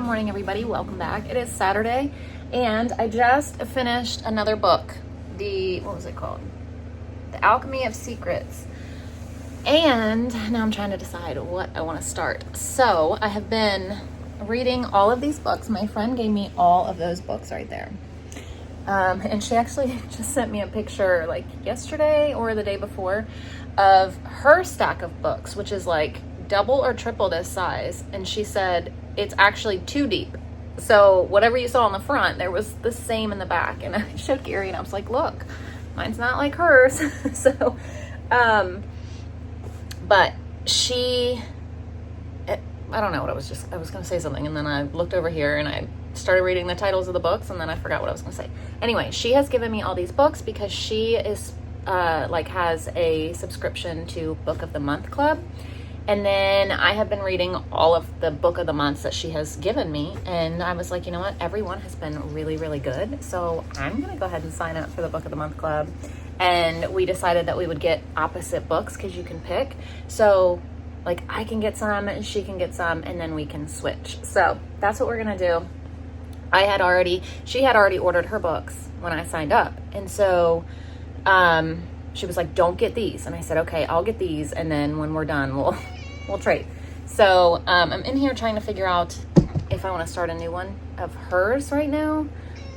Good morning, everybody. Welcome back. It is Saturday, and I just finished another book. What was it called? The Alchemy of Secrets. And now I'm trying to decide what I want to start. So I have been reading all of these books. My friend gave me all of those books right there. And she actually just sent me a picture like yesterday or the day before of her stack of books, which is like double or triple this size. And she said it's actually too deep. So whatever you saw on the front, there was the same in the back. And I showed Gary and I was like, look, mine's not like hers. So, but she, I don't know what I was going to say something. And then I looked over here and I started reading the titles of the books, and then I forgot what I was going to say. Anyway, she has given me all these books because she is has a subscription to Book of the Month Club. And then I have been reading all of the book of the months that she has given me. And I was like, you know what? Everyone has been really, really good. So I'm going to go ahead and sign up for the Book of the Month Club. And we decided that we would get opposite books because you can pick. So like I can get some and she can get some, and then we can switch. So that's what we're going to do. She had already ordered her books when I signed up. And so, she was like, don't get these. And I said, okay, I'll get these. And then when we're done, we'll trade. So, I'm in here trying to figure out if I want to start a new one of hers right now,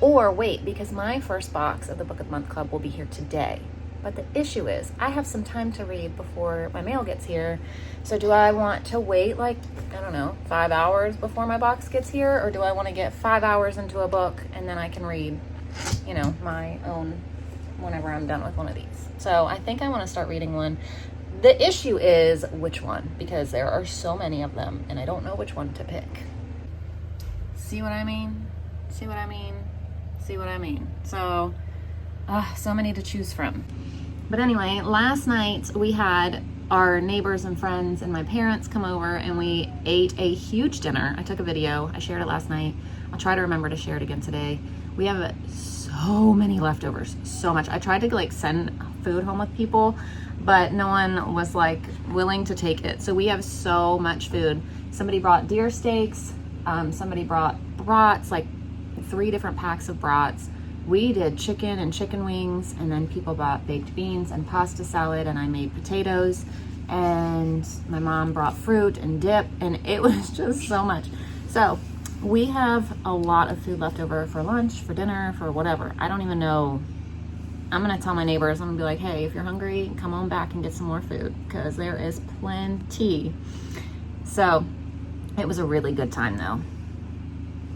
or wait, because my first box of the Book of the Month Club will be here today. But the issue is I have some time to read before my mail gets here. So do I want to wait like, I don't know, 5 hours before my box gets here? Or do I want to get 5 hours into a book and then I can read, you know, my own whenever I'm done with one of these? So I think I want to start reading one. The issue is which one, because there are so many of them and I don't know which one to pick. See what I mean? See what I mean? See what I mean? So, so many to choose from. But anyway, last night we had our neighbors and friends and my parents come over and we ate a huge dinner. I took a video. I shared it last night. I'll try to remember to share it again today. We have so many leftovers, so much. I tried to like send food home with people, but no one was like willing to take it. So we have so much food. Somebody brought deer steaks. Somebody brought brats, like 3 different packs of brats. We did chicken and chicken wings, and then people bought baked beans and pasta salad, and I made potatoes, and my mom brought fruit and dip, and it was just so much. So we have a lot of food left over for lunch, for dinner, for whatever. I don't even know. I'm gonna tell my neighbors, I'm gonna be like, hey, if you're hungry, come on back and get some more food, because there is plenty. So it was a really good time though.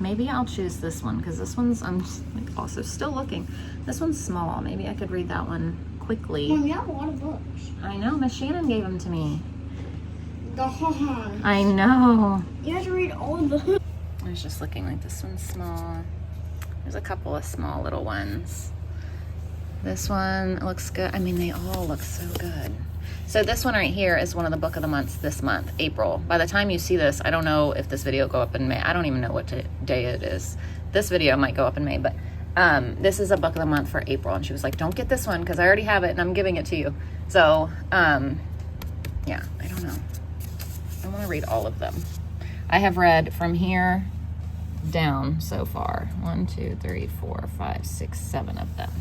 Maybe I'll choose this one because this one's, I'm just, like, also still looking. This one's small. Maybe I could read that one quickly. Mom, you have a lot of books. I know. Miss Shannon gave them to me. God. I know. You have to read all of them. I was just looking, like, this one's small. There's a couple of small little ones. This one looks good. I mean, they all look so good. So this one right here is one of the book of the months this month, April. By the time you see this, I don't know if this video will go up in May. I don't even know what day it is. This video might go up in May, but this is a book of the month for April. And she was like, don't get this one because I already have it and I'm giving it to you. So, yeah, I don't know. I want to read all of them. I have read from here down so far. 1, 2, 3, 4, 5, 6, 7 of them.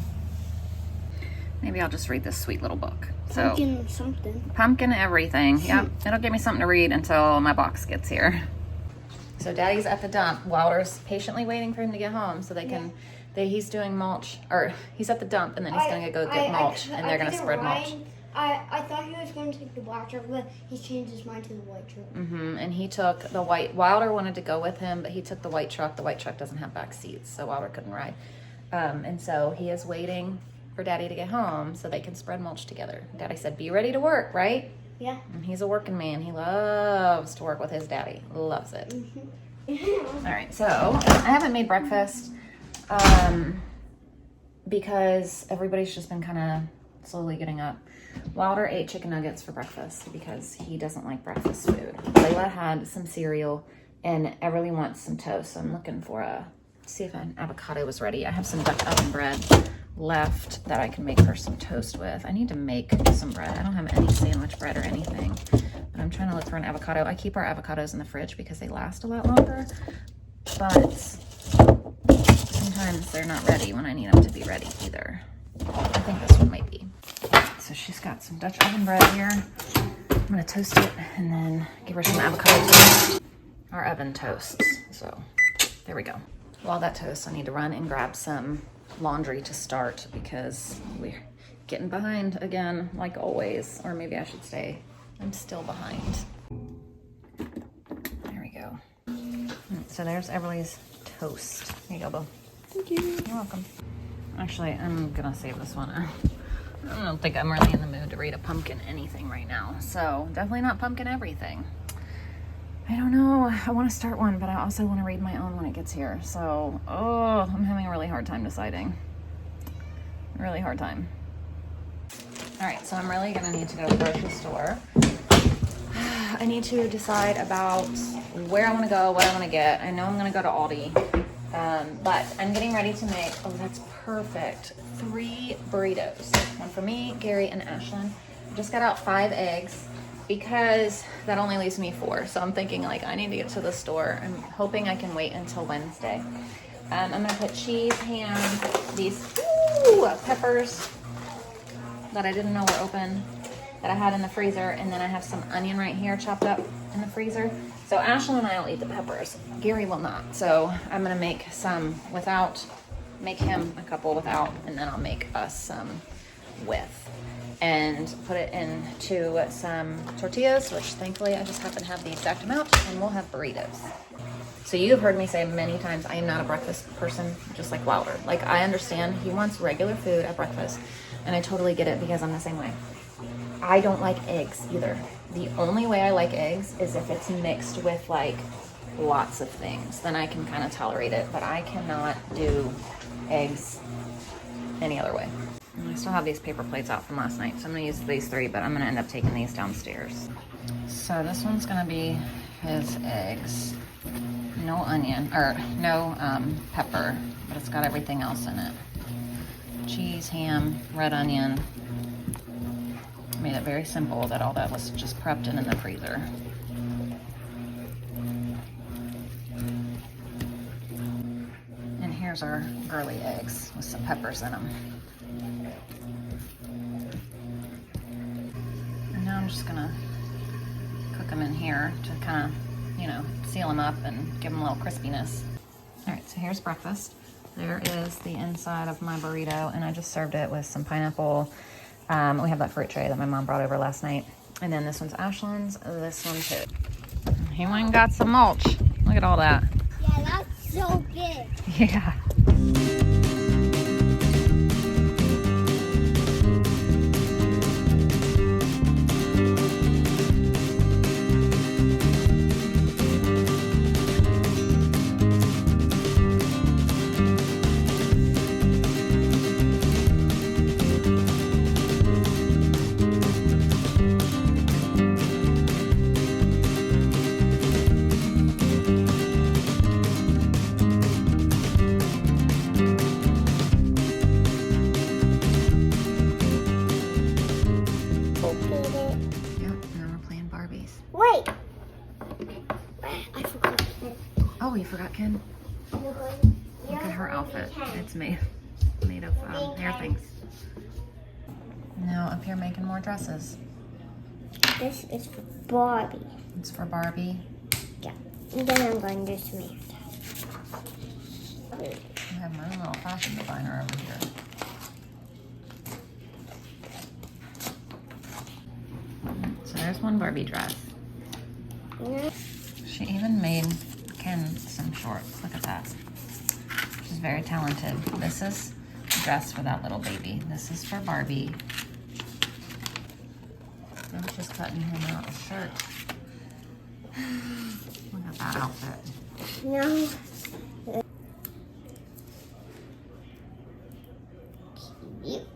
Maybe I'll just read this sweet little book. Pumpkin something. Pumpkin everything. Yep. It'll give me something to read until my box gets here. So Daddy's at the dump. Wilder's patiently waiting for him to get home so they can, he's doing mulch, or he's at the dump and then he's going to go get mulch and they're going to spread mulch. I thought he was going to take the black truck, but he changed his mind to the white truck. And he took the white. Wilder wanted to go with him, but he took the white truck. The white truck doesn't have back seats, so Wilder couldn't ride. And so he is waiting for Daddy to get home so they can spread mulch together. Daddy said, be ready to work, right? Yeah. And he's a working man. He loves to work with his daddy. Loves it. All right, so I haven't made breakfast because everybody's just been kind of slowly getting up. Wilder ate chicken nuggets for breakfast because he doesn't like breakfast food. Layla had some cereal and Everly wants some toast. So I'm looking for see if an avocado was ready. I have some Dutch oven bread left that I can make her some toast with. I need to make some bread. I don't have any sandwich bread or anything, but I'm trying to look for an avocado. I keep our avocados in the fridge because they last a lot longer, but sometimes they're not ready when I need them to be ready either. I think this one might be. So she's got some Dutch oven bread here. I'm gonna toast it and then give her some avocado toast. Our oven toasts, so there we go. While that toasts, I need to run and grab some laundry to start because we're getting behind again, like always. Or maybe I should say I'm still behind. There we go. So there's Everly's toast. Here you go, Bo. Thank you. You're welcome. Actually, I'm gonna save this one. I don't think I'm really in the mood to read a pumpkin anything right now. So definitely not pumpkin everything. I don't know. I want to start one, but I also want to read my own when it gets here. So, I'm having a really hard time deciding. Really hard time. All right, so I'm really gonna need to go to the grocery store. I need to decide about where I want to go, what I want to get. I know I'm gonna go to Aldi. But I'm getting ready to make, oh, that's perfect, 3 burritos. One for me, Gary, and Ashlyn. I just got out 5 eggs because that only leaves me 4. So I'm thinking like I need to get to the store. I'm hoping I can wait until Wednesday. I'm gonna put cheese, ham, these peppers that I didn't know were open that I had in the freezer, and then I have some onion right here chopped up in the freezer. So Ashlyn and I will eat the peppers. Gary will not. So I'm gonna make some without, make him a couple without, and then I'll make us some with. And put it into some tortillas, which thankfully I just happen to have the exact amount, and we'll have burritos. So you've heard me say many times, I am not a breakfast person, just like Wilder. Like, I understand he wants regular food at breakfast, and I totally get it because I'm the same way. I don't like eggs either. The only way I like eggs is if it's mixed with like lots of things. Then I can kind of tolerate it, but I cannot do eggs any other way. And I still have these paper plates out from last night, so I'm gonna use these 3, but I'm gonna end up taking these downstairs. So this one's gonna be his eggs. No onion, or no pepper, but it's got everything else in it. Cheese, ham, red onion. Made it very simple that all that was just prepped and in the freezer. And here's our girly eggs with some peppers in them. And now I'm just gonna cook them in here to kind of, you know, seal them up and give them a little crispiness. All right, so here's breakfast. There is the inside of my burrito, and I just served it with some pineapple. We have that fruit tray that my mom brought over last night. And then this one's Ashlyn's, this one too. He went and got some mulch. Look at all that. Yeah, that's so big. Yeah. Wait. I forgot. Oh, you forgot Ken? Look at her outfit. It's made of hair things. Now up here making more dresses. This is for Barbie. It's for Barbie. Yeah. And then I'm going to do Samantha. I have my own little fashion designer over here. So there's one Barbie dress. She even made Ken some shorts. Look at that. She's very talented. This is a dress for that little baby. This is for Barbie. Then she's cutting him out a shirt. Look at that outfit. No. Cute.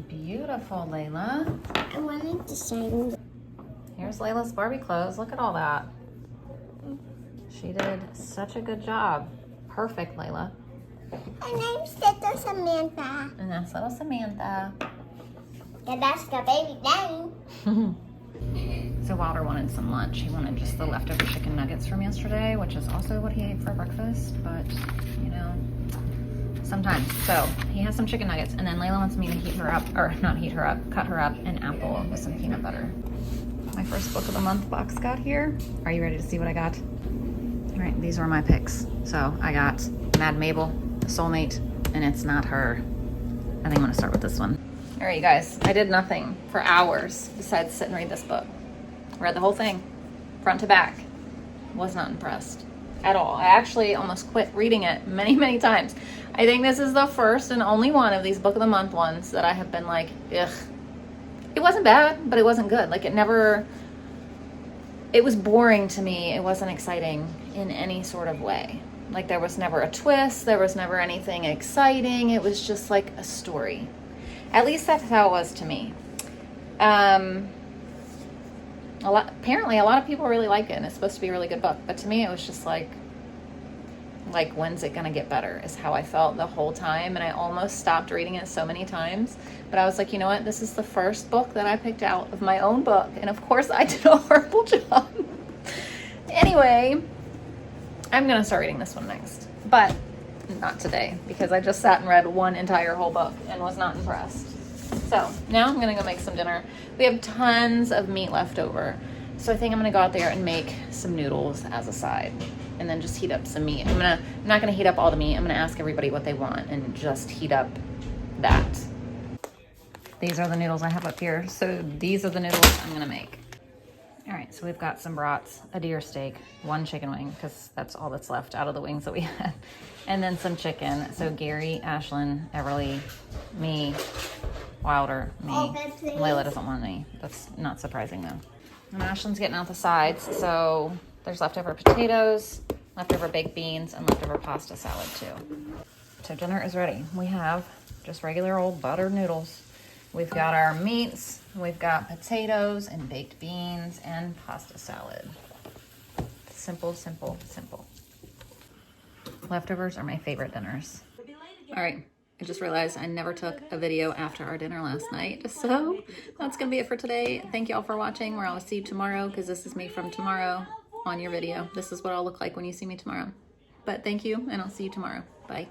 Beautiful, Layla. I wanted to say. Here's Layla's Barbie clothes. Look at all that. She did such a good job. Perfect, Layla. My name's Little Samantha. And that's little Samantha. And that's the baby name. So Wilder wanted some lunch. He wanted just the leftover chicken nuggets from yesterday, which is also what he ate for breakfast, but you know, sometimes. So he has some chicken nuggets, and then Layla wants me to heat her up, or not heat her up, cut her up an apple with some peanut butter. My first book of the month box got here. Are you ready to see what I got? All right, these were my picks. So I got Mad Mabel, The Soulmate, and It's Not Her. I think I'm gonna start with this one. All right, you guys, I did nothing for hours besides sit and read this book. Read the whole thing, front to back. Was not impressed at all. I actually almost quit reading it many, many times. I think this is the first and only one of these book of the month ones that I have been like, ugh. It wasn't bad, but it wasn't good. Like it was boring to me. It wasn't exciting in any sort of way. Like there was never a twist. There was never anything exciting. It was just like a story. At least that's how it was to me. Apparently a lot of people really like it, and it's supposed to be a really good book. But to me, it was just like when's it gonna get better is how I felt the whole time. And I almost stopped reading it so many times. But I was like, you know what? This is the first book that I picked out of my own book. And of course I did a horrible job. Anyway, I'm gonna start reading this one next. But not today, because I just sat and read one entire whole book and was not impressed. So now I'm gonna go make some dinner. We have tons of meat left over. So I think I'm gonna go out there and make some noodles as a side and then just heat up some meat. I'm not gonna heat up all the meat. I'm gonna ask everybody what they want and just heat up that. These are the noodles I have up here. So these are the noodles I'm gonna make. All right, so we've got some brats, a deer steak, one chicken wing, because that's all that's left out of the wings that we had, and then some chicken. So Gary, Ashlyn, Everly, me, Wilder, me. Layla doesn't want any. That's not surprising though. And Ashlyn's getting out the sides, so there's leftover potatoes, leftover baked beans, and leftover pasta salad too. So dinner is ready. We have just regular old buttered noodles. We've got our meats, we've got potatoes and baked beans and pasta salad. Simple, simple, simple. Leftovers are my favorite dinners. All right, I just realized I never took a video after our dinner last night. So that's gonna be it for today. Thank you all for watching. I'll see you tomorrow, because this is me from tomorrow on your video. This is what I'll look like when you see me tomorrow. But thank you, and I'll see you tomorrow. Bye.